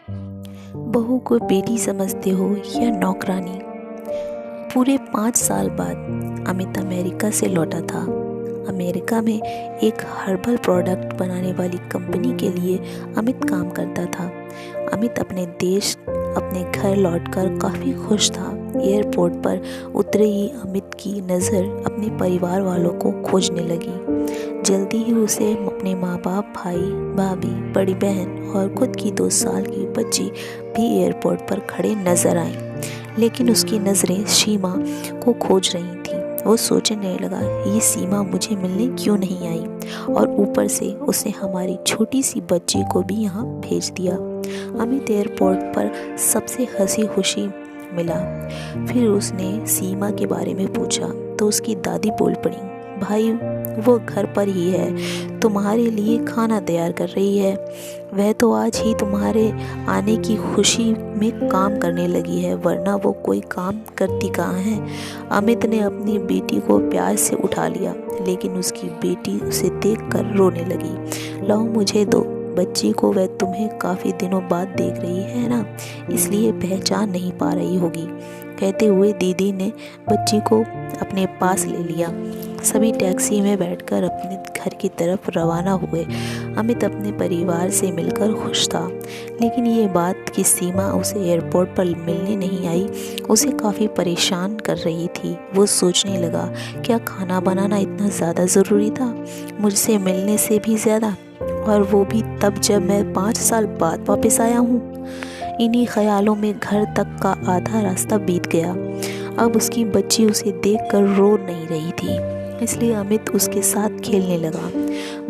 बहू को बेटी समझते हो या नौकरानी। पूरे 5 साल बाद अमित अमेरिका से लौटा था। अमेरिका में एक हर्बल प्रोडक्ट बनाने वाली कंपनी के लिए अमित काम करता था। अमित अपने देश अपने घर लौटकर काफ़ी खुश था। एयरपोर्ट पर उतरे ही अमित की नज़र अपने परिवार वालों को खोजने लगी। जल्दी ही उसे अपने माँ बाप, भाई भाभी, बड़ी बहन और खुद की 2 साल की बच्ची भी एयरपोर्ट पर खड़े नजर आईं। लेकिन उसकी नज़रें सीमा को खोज रही थी। वो सोचने लगा, ये सीमा मुझे मिलने क्यों नहीं आई, और ऊपर से उसने हमारी छोटी सी बच्ची को भी यहाँ भेज दिया। अमित एयरपोर्ट पर सबसे हंसी खुशी मिला। फिर उसने सीमा के बारे में पूछा तो उसकी दादी बोल पड़ी, भाई वो घर पर ही है, तुम्हारे लिए खाना तैयार कर रही है। वह तो आज ही तुम्हारे आने की खुशी में काम करने लगी है, वरना वो कोई काम करती कहाँ है। अमित ने अपनी बेटी को प्यार से उठा लिया, लेकिन उसकी बेटी उसे देखकर रोने लगी। लाओ मुझे दो, बच्ची को वह तुम्हें काफ़ी दिनों बाद देख रही है ना, इसलिए पहचान नहीं पा रही होगी। कहते हुए दीदी ने बच्ची को अपने पास ले लिया। सभी टैक्सी में बैठकर अपने घर की तरफ रवाना हुए। अमित अपने परिवार से मिलकर खुश था, लेकिन ये बात कि सीमा उसे एयरपोर्ट पर मिलने नहीं आई उसे काफ़ी परेशान कर रही थी। वो सोचने लगा, क्या खाना बनाना इतना ज़्यादा ज़रूरी था, मुझसे मिलने से भी ज़्यादा, और वो भी तब जब मैं 5 साल बाद वापस आया हूँ। इन्हीं ख्यालों में घर तक का आधा रास्ता बीत गया। अब उसकी बच्ची उसे देखकर रो नहीं रही थी, इसलिए अमित उसके साथ खेलने लगा।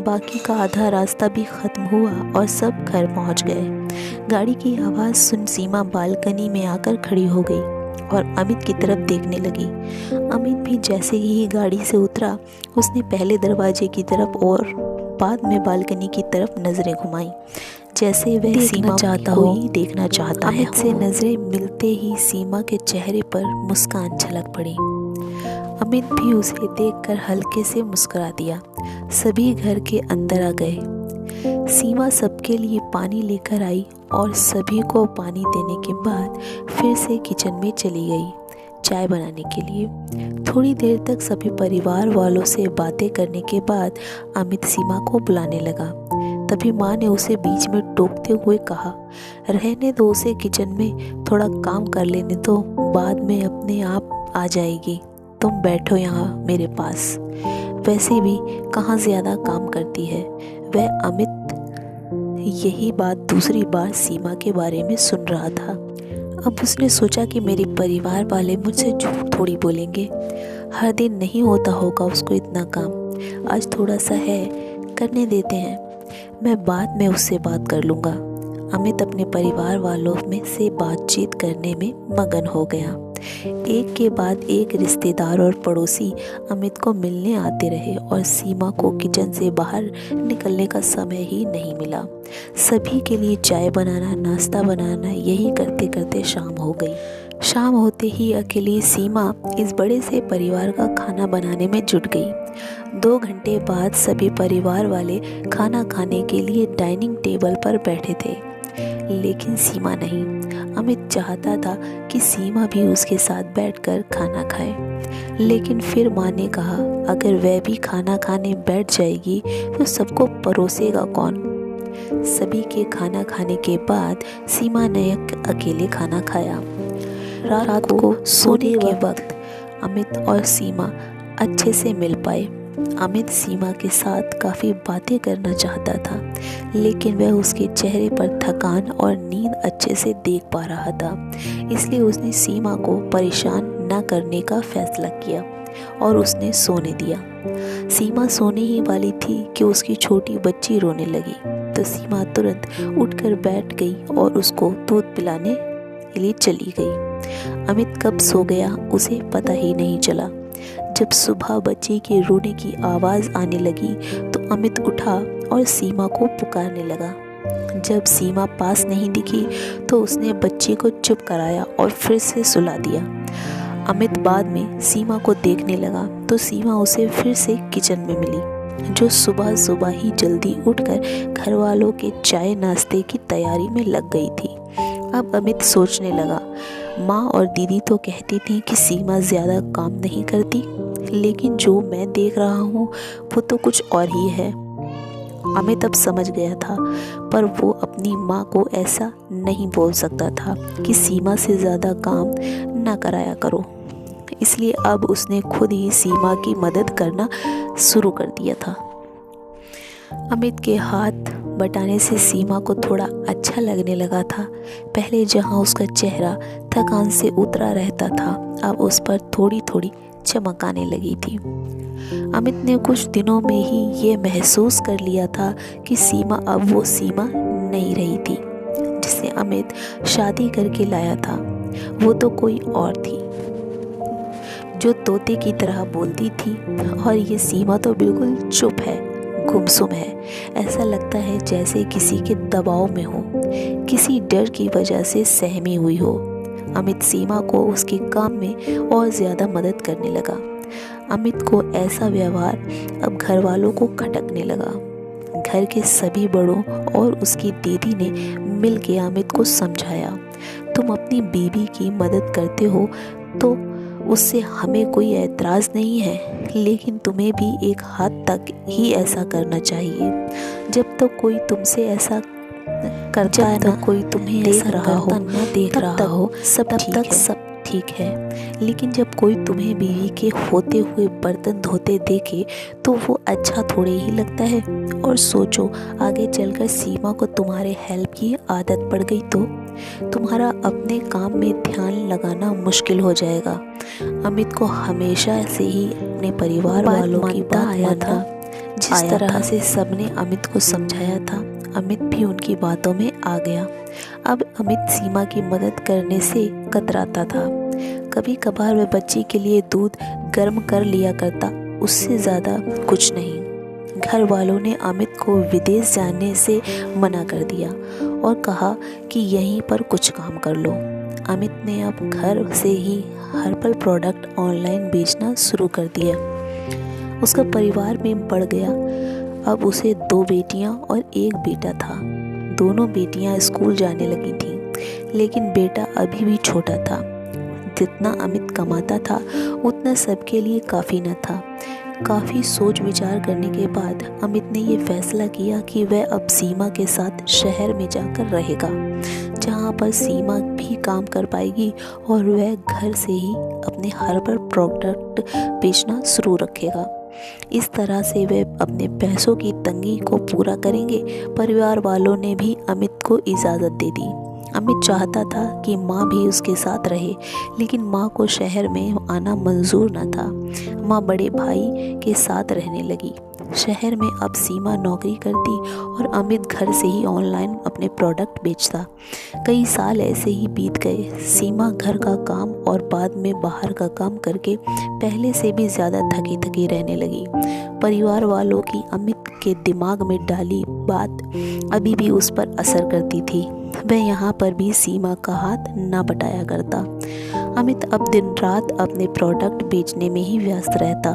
बाकी का आधा रास्ता भी खत्म हुआ और सब घर पहुंच गए। गाड़ी की आवाज़ सुन सीमा बालकनी में आकर खड़ी हो गई और अमित की तरफ देखने लगी। अमित भी जैसे ही गाड़ी से उतरा, उसने पहले दरवाजे की तरफ और बाद में बालकनी की तरफ नजरें घुमाई, जैसे वह सीमा को ही देखना चाहता है। अमित से नजरें मिलते ही सीमा के चेहरे पर मुस्कान झलक पड़ी। अमित भी उसे देखकर हल्के से मुस्कुरा दिया। सभी घर के अंदर आ गए। सीमा सबके लिए पानी लेकर आई और सभी को पानी देने के बाद फिर से किचन में चली गई चाय बनाने के लिए। थोड़ी देर तक सभी परिवार वालों से बातें करने के बाद अमित सीमा को बुलाने लगा। तभी माँ ने उसे बीच में टोकते हुए कहा, रहने दो उसे, किचन में थोड़ा काम कर लेने दो, बाद में अपने आप आ जाएगी। तुम बैठो यहाँ मेरे पास, वैसे भी कहाँ ज़्यादा काम करती है वह। अमित यही बात दूसरी बार सीमा के बारे में सुन रहा था। अब उसने सोचा कि मेरे परिवार वाले मुझसे झूठ थोड़ी बोलेंगे। हर दिन नहीं होता होगा उसको इतना काम, आज थोड़ा सा है, करने देते हैं, मैं बाद में उससे बात कर लूँगा। अमित अपने परिवार वालों में से बातचीत करने में मगन हो गया। एक के बाद एक रिश्तेदार और पड़ोसी अमित को मिलने आते रहे और सीमा को किचन से बाहर निकलने का समय ही नहीं मिला। सभी के लिए चाय बनाना, नाश्ता बनाना, यही करते करते शाम हो गई। शाम होते ही अकेली सीमा इस बड़े से परिवार का खाना बनाने में जुट गई। 2 घंटे बाद सभी परिवार वाले खाना खाने के लिए डाइनिंग टेबल पर बैठे थे, लेकिन सीमा नहीं। अमित चाहता था कि सीमा भी उसके साथ बैठकर खाना खाए, लेकिन फिर माँ ने कहा, अगर वह भी खाना खाने बैठ जाएगी तो सबको परोसेगा कौन। सभी के खाना खाने के बाद सीमा ने अकेले खाना खाया। रात को सोने के वक्त अमित और सीमा अच्छे से मिल पाए। अमित सीमा के साथ काफ़ी बातें करना चाहता था, लेकिन वह उसके चेहरे पर थकान और नींद अच्छे से देख पा रहा था, इसलिए उसने सीमा को परेशान न करने का फैसला किया और उसने सोने दिया। सीमा सोने ही वाली थी कि उसकी छोटी बच्ची रोने लगी, तो सीमा तुरंत उठकर बैठ गई और उसको दूध पिलाने के लिए चली गई। अमित कब सो गया उसे पता ही नहीं चला। जब सुबह बच्चे के रोने की आवाज़ आने लगी तो अमित उठा और सीमा को पुकारने लगा। जब सीमा पास नहीं दिखी तो उसने बच्चे को चुप कराया और फिर से सुला दिया। अमित बाद में सीमा को देखने लगा तो सीमा उसे फिर से किचन में मिली, जो सुबह सुबह ही जल्दी उठकर घर वालों के चाय नाश्ते की तैयारी में लग गई थी। अब अमित सोचने लगा, माँ और दीदी तो कहती थी कि सीमा ज़्यादा काम नहीं करती, लेकिन जो मैं देख रहा हूँ वो तो कुछ और ही है। अमित अब समझ गया था, पर वो अपनी माँ को ऐसा नहीं बोल सकता था कि सीमा से ज़्यादा काम ना कराया करो। इसलिए अब उसने खुद ही सीमा की मदद करना शुरू कर दिया था। अमित के हाथ बटाने से सीमा को थोड़ा अच्छा लगने लगा था। पहले जहाँ उसका चेहरा थकान से उतरा रहता था, अब उस पर थोड़ी थोड़ी चमक आने लगी थी। अमित ने कुछ दिनों में ही ये महसूस कर लिया था कि सीमा अब वो सीमा नहीं रही थी जिसे अमित शादी करके लाया था। वो तो कोई और थी, जो तोते की तरह बोलती थी, और ये सीमा तो बिल्कुल चुप है, गुमसुम है। ऐसा लगता है जैसे किसी के दबाव में हो, किसी डर की वजह से सहमी हुई हो। अमित सीमा को उसके काम में और ज़्यादा मदद करने लगा। अमित को ऐसा व्यवहार अब घर वालों को खटकने लगा। घर के सभी बड़ों और उसकी दीदी ने मिल के अमित को समझाया, तुम अपनी बीवी की मदद करते हो तो उससे हमें कोई ऐतराज़ नहीं है, लेकिन तुम्हें भी एक हद तक ही ऐसा करना चाहिए। जब तक कोई तुमसे ऐसा करता है ना, कोई तुम्हें देख रहा हो ना देख रहा हो, तब तक सब ठीक है। लेकिन जब कोई तुम्हें बीवी के होते हुए बर्तन धोते देखे तो वो अच्छा थोड़े ही लगता है। और सोचो, आगे चलकर सीमा को तुम्हारे हेल्प की आदत पड़ गई तो तुम्हारा अपने काम में ध्यान लगाना मुश्किल हो जाएगा। अमित को हमेशा से ही अपने परिवार वालों की बात आया था। जिस तरह से सबने अमित को समझाया था, अमित भी उनकी बातों में आ गया। अब अमित सीमा की मदद करने से कतराता था। कभी कभार वह बच्ची के लिए दूध गर्म कर लिया करता, उससे ज़्यादा कुछ नहीं। घर वालों ने अमित को विदेश जाने से मना कर दिया और कहा कि यहीं पर कुछ काम कर लो। अमित ने अब घर से ही हर्बल प्रोडक्ट ऑनलाइन बेचना शुरू कर दिया। उसका परिवार में बढ़ गया। अब उसे 2 बेटियां और 1 बेटा था। दोनों बेटियां स्कूल जाने लगी थीं, लेकिन बेटा अभी भी छोटा था। जितना अमित कमाता था उतना सबके लिए काफ़ी न था। काफ़ी सोच विचार करने के बाद अमित ने ये फैसला किया कि वह अब सीमा के साथ शहर में जाकर रहेगा, जहाँ पर सीमा भी काम कर पाएगी और वह घर से ही अपने हर्बल प्रोडक्ट बेचना शुरू रखेगा। इस तरह से वे अपने पैसों की तंगी को पूरा करेंगे। परिवार वालों ने भी अमित को इजाज़त दे दी। अमित चाहता था कि माँ भी उसके साथ रहे, लेकिन माँ को शहर में आना मंजूर न था। माँ बड़े भाई के साथ रहने लगी। शहर में अब सीमा नौकरी करती और अमित घर से ही ऑनलाइन अपने प्रोडक्ट बेचता। कई साल ऐसे ही बीत गए। सीमा घर का काम और बाद में बाहर का काम करके पहले से भी ज़्यादा थकी थकी रहने लगी। परिवार वालों की अमित के दिमाग में डाली बात अभी भी उस पर असर करती थी। वह यहाँ पर भी सीमा का हाथ ना बटाया करता। अमित अब दिन रात अपने प्रोडक्ट बेचने में ही व्यस्त रहता।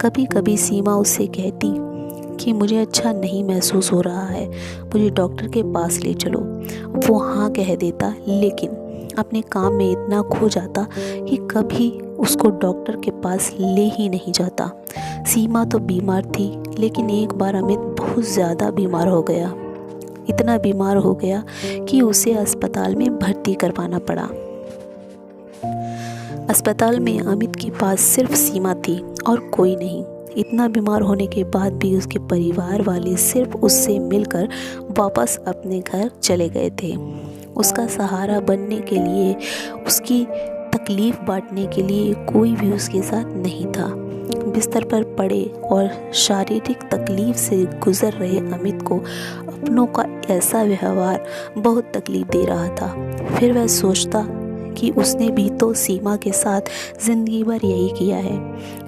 कभी कभी सीमा उससे कहती कि मुझे अच्छा नहीं महसूस हो रहा है, मुझे डॉक्टर के पास ले चलो। वो हाँ कह देता, लेकिन अपने काम में इतना खो जाता कि कभी उसको डॉक्टर के पास ले ही नहीं जाता। सीमा तो बीमार थी, लेकिन एक बार अमित बहुत ज़्यादा बीमार हो गया। इतना बीमार हो गया कि उसे अस्पताल में भर्ती करवाना पड़ा। अस्पताल में अमित के पास सिर्फ सीमा थी और कोई नहीं। इतना बीमार होने के बाद भी उसके परिवार वाले सिर्फ उससे मिलकर वापस अपने घर चले गए थे। उसका सहारा बनने के लिए, उसकी तकलीफ़ बांटने के लिए कोई भी उसके साथ नहीं था। बिस्तर पर पड़े और शारीरिक तकलीफ़ से गुजर रहे अमित को अपनों का ऐसा व्यवहार बहुत तकलीफ़ दे रहा था। फिर वह सोचता कि उसने भी तो सीमा के साथ ज़िंदगी भर यही किया है।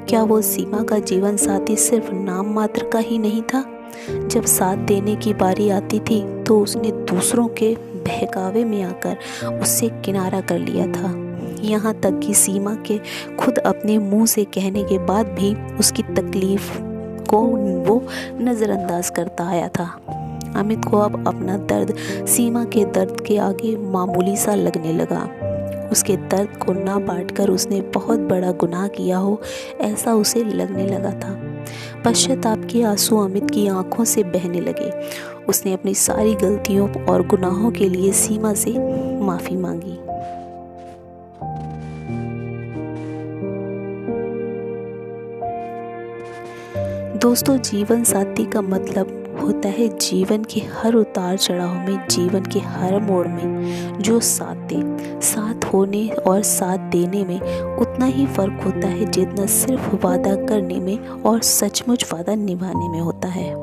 क्या वो सीमा का जीवन साथी सिर्फ नाम मात्र का ही नहीं था? जब साथ देने की बारी आती थी तो उसने दूसरों के बहकावे में आकर उससे किनारा कर लिया था। यहाँ तक कि सीमा के खुद अपने मुंह से कहने के बाद भी उसकी तकलीफ़ को वो नज़रअंदाज करता आया था। अमित को अब अपना दर्द सीमा के दर्द के आगे मामूली सा लगने लगा। उसके दर्द को ना बांटकर उसने बहुत बड़ा गुनाह किया हो, ऐसा उसे लगने लगा था। पश्चाताप के आंसू अमित की आंखों से बहने लगे। उसने अपनी सारी गलतियों और गुनाहों के लिए सीमा से माफ़ी मांगी। दोस्तों, जीवन साथी का मतलब होता है जीवन के हर उतार चढ़ाव में, जीवन के हर मोड़ में जो साथ दे। साथ होने और साथ देने में उतना ही फर्क होता है जितना सिर्फ वादा करने में और सचमुच वादा निभाने में होता है।